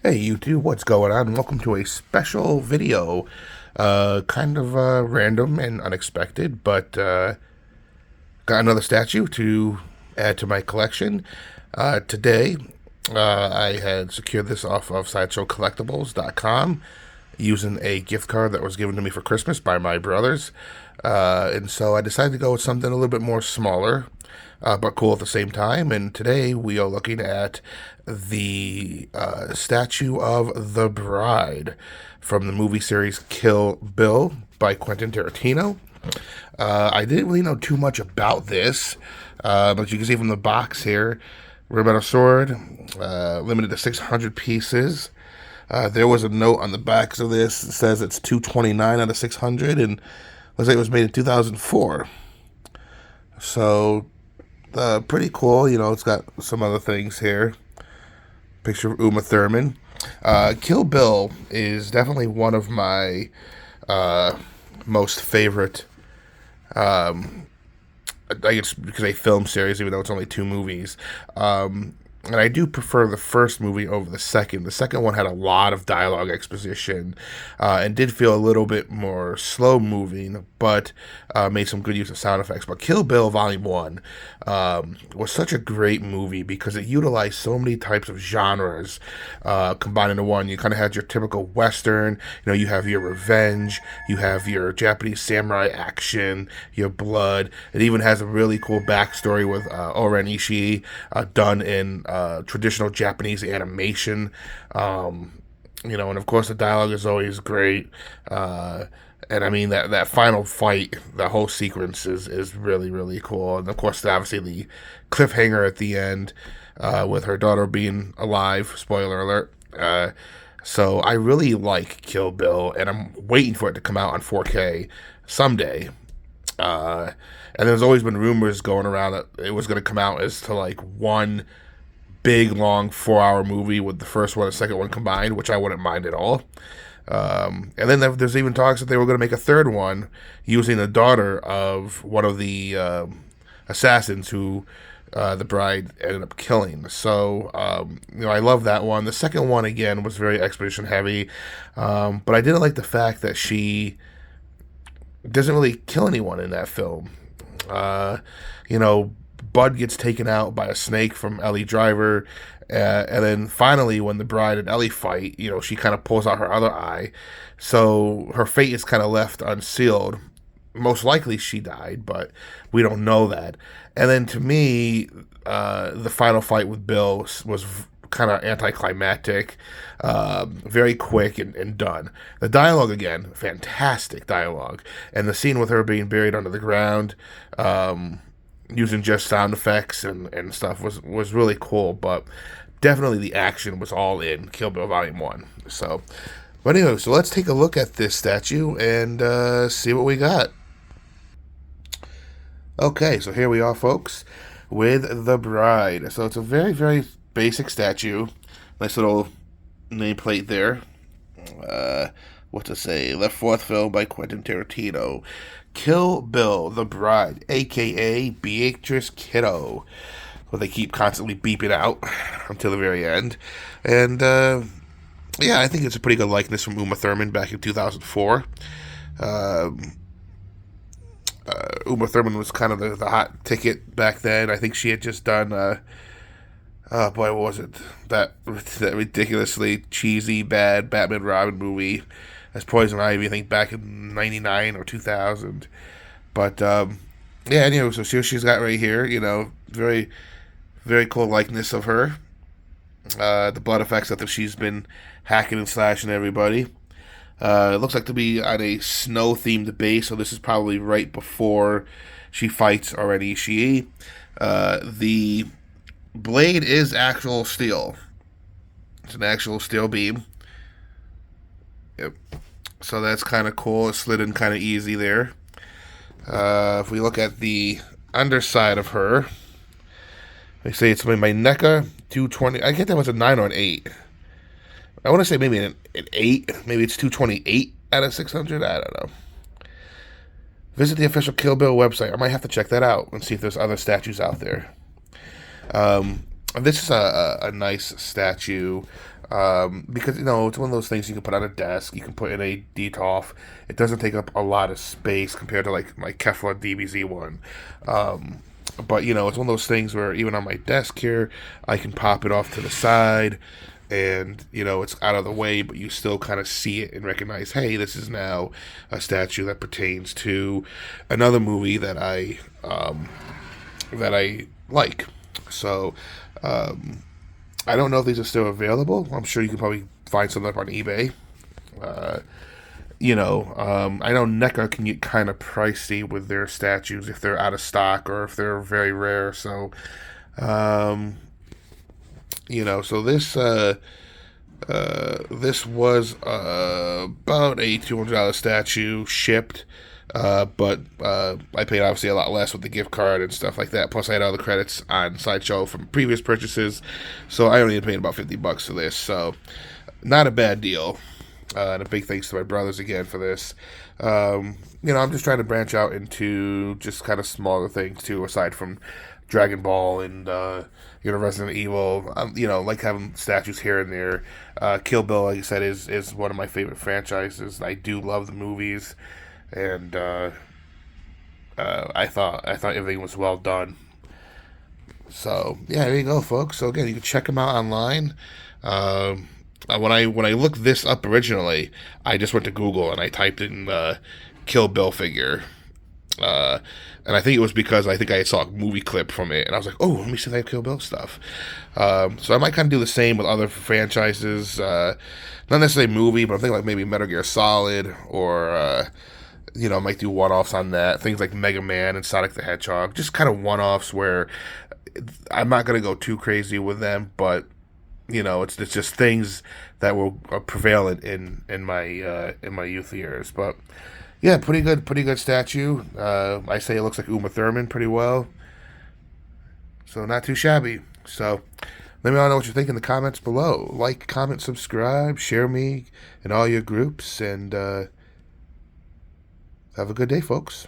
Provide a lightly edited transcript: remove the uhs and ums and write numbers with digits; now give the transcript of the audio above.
Hey YouTube, what's going on? Welcome to a special video. Kind of random and unexpected, but got another statue to add to my collection. Today, I had secured this off of SideshowCollectibles.com using a gift card that was given to me for Christmas by my brothers. And so I decided to go with something a little bit more smaller, but cool at the same time. And today we are looking at the statue of the Bride from the movie series Kill Bill by Quentin Tarantino. I didn't really know too much about this, but you can see from the box here, rare metal sword, limited to 600 pieces. There was a note on the back of this that says it's 229 out of 600, and looks like it was made in 2004. So, pretty cool. You know, it's got some other things here. Picture of Uma Thurman. Kill Bill is definitely one of my most favorite, I guess because a film series, even though it's only two movies. And I do prefer the first movie over the second. The second one had a lot of dialogue exposition and did feel a little bit more slow moving, but made some good use of sound effects. But Kill Bill Volume 1 was such a great movie because it utilized so many types of genres combined into one. You kind of had your typical Western, you know, you have your revenge, you have your Japanese samurai action, your blood. It even has a really cool backstory with Oren Ishii done in traditional Japanese animation, you know, and of course the dialogue is always great. And I mean that final fight, the whole sequence is really really cool. And of course, obviously the cliffhanger at the end with her daughter being alive. Spoiler alert. So I really like Kill Bill, and I'm waiting for it to come out on 4K someday. And there's always been rumors going around that it was going to come out as to like one big long 4-hour movie with the first one and second one combined, which I wouldn't mind at all. And then there's even talks that they were going to make a third one using the daughter of one of the assassins who the bride ended up killing. So, you know, I love that one. The second one, again, was very expedition heavy, but I didn't like the fact that she doesn't really kill anyone in that film. You know, Bud gets taken out by a snake from Ellie Driver, and then finally, when the bride and Ellie fight, you know, she kind of pulls out her other eye, so her fate is kind of left unsealed. Most likely she died, but we don't know that. And then to me, the final fight with Bill was kind of anticlimactic, very quick and done. The dialogue, again, fantastic dialogue. And the scene with her being buried under the ground, using just sound effects and stuff was really cool. But definitely the action was all in Kill Bill Volume 1. So, but anyway, so let's take a look at this statue and see what we got. Okay, so here we are, folks, with the Bride. So it's a very, very basic statue. Nice little nameplate there. What to say? The fourth film by Quentin Tarantino. Kill Bill, the Bride, a.k.a. Beatrice Kiddo. Well, they keep constantly beeping out until the very end. And, yeah, I think it's a pretty good likeness from Uma Thurman back in 2004. Uma Thurman was kind of the hot ticket back then. I think she had just done, oh boy, what was it? That ridiculously cheesy, bad Batman Robin movie as Poison Ivy, I think back in 99 or 2000. But, yeah, anyway, so she's got right here, you know, very, very cool likeness of her. The blood effects that she's been hacking and slashing everybody. It looks like to be on a snow-themed base, so this is probably right before she fights Oren Ishii. The blade is actual steel. It's an actual steel beam. Yep. So that's kind of cool. It slid in kind of easy there. If we look at the underside of her, they say it's made by NECA 220. I get that was a 9 or an 8. I want to say maybe an 8. Maybe it's 228 out of 600. I don't know. Visit the official Kill Bill website. I might have to check that out and see if there's other statues out there. This is a nice statue, because it's one of those things you can put on a desk. You can put in a DTOF. It doesn't take up a lot of space compared to like my Kefla DBZ one. But it's one of those things where even on my desk here, I can pop it off to the side, and it's out of the way, but you still kind of see it and recognize, hey, this is now a statue that pertains to another movie that I like. So I don't know if these are still available. I'm sure you can probably find some up on eBay. Uh, I know NECA can get kind of pricey with their statues if they're out of stock or if they're very rare. So, um, so this was about a $200 statue shipped. But I paid obviously a lot less with the gift card and stuff like that. Plus, I had all the credits on Sideshow from previous purchases, so I only paid about $50 for this. So, not a bad deal. And a big thanks to my brothers again for this. I'm just trying to branch out into just kind of smaller things too, aside from Dragon Ball and Resident Evil. Like having statues here and there. Kill Bill, like I said, is one of my favorite franchises. I do love the movies, and I thought everything was well done. So yeah, there you go, folks. So again, you can check them out online. When I looked this up originally, I just went to Google and I typed in Kill Bill figure. And I think it was because I think I saw a movie clip from it, and I was like, oh, let me see if they have Kill Bill stuff. So I might kind of do the same with other franchises. Not necessarily movie, but I'm thinking like maybe Metal Gear Solid, or I might do one-offs on that. Things like Mega Man and Sonic the Hedgehog. Just kind of one-offs where I'm not going to go too crazy with them, but it's just things that were prevalent in my youth years. But yeah, pretty good statue. I say it looks like Uma Thurman pretty well, so not too shabby. So let me know what you think in the comments below. Like, comment, subscribe, share me in all your groups, and have a good day, folks.